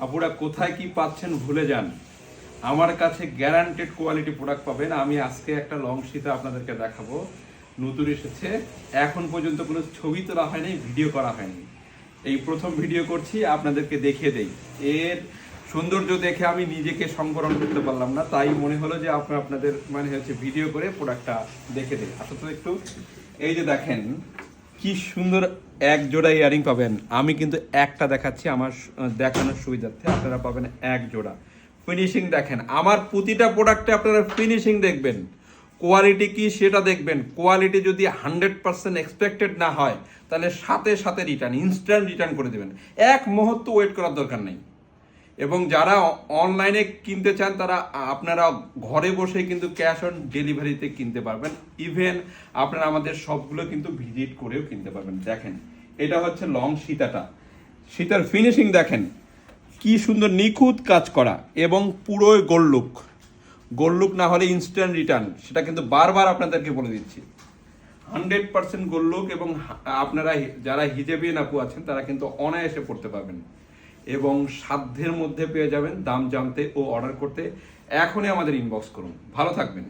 আপুরা কোথায় কি পাচ্ছেন ভুলে যান, আমার কাছে গ্যারান্টেড কোয়ালিটি প্রোডাক্ট পাবেন। আমি আজকে একটা লং শীতে আপনাদেরকে দেখাবো, নতুন এসেছে, এখন পর্যন্ত কোনো ছবি তোলা হয়নি, ভিডিও করা হয়নি, এই প্রথম ভিডিও করছি, আপনাদেরকে দেখিয়ে দেই। এর সৌন্দর্য দেখে আমি নিজেকে সংবরণ করতে পারলাম না, তাই মনে হলো যে আপনাদের মানে হচ্ছে ভিডিও করে প্রোডাক্টটা দেখে দেই। আসলে একটু এই যে দেখেন কি সুন্দর এক জোড়া ইয়ারিং পাবেন। আমি কিন্তু একটা দেখাচ্ছি আমার দেখানোর সুবিধার্থে, আপনারা পাবেন এক জোড়া। ফিনিশিং দেখেন, আমার প্রতিটা প্রোডাক্টে আপনারা ফিনিশিং দেখবেন, কোয়ালিটি কি সেটা দেখবেন। কোয়ালিটি যদি 100% এক্সপেক্টেড না হয় তাহলে সাথে সাথে রিটার্ন, ইনস্ট্যান্ট রিটার্ন করে দেবেন, এক মুহূর্ত ওয়েট করার দরকার নেই। এবং যারা অনলাইনে কিনতে চান তারা আপনারা ঘরে বসে কিন্তু ক্যাশ অন ডেলিভারিতে কিনতে পারবেন। ইভেন আপনারা আমাদের সবগুলো কিন্তু ভিজিট করেও কিনতে পারবেন। দেখেন এটা হচ্ছে লং সীতাটা, সীতার ফিনিশিং দেখেন কি সুন্দর নিখুঁত কাজ করা এবং পুরোই গোল্ড লুক। গোল্ড লুক না হলে ইনস্ট্যান্ট রিটার্ন, সেটা কিন্তু বারবার আপনাদেরকে বলে দিচ্ছি। 100% গোল্ড লুক, এবং আপনারা যারা হিজাবিয়ান আপু আছেন তারা কিন্তু অনায়াসে পড়তে পারবেন এবং সাধ্যের মধ্যে পেয়ে যাবেন। দাম জানতে ও অর্ডার করতে এখনই আমাদের ইনবক্স করুন। ভালো থাকবেন।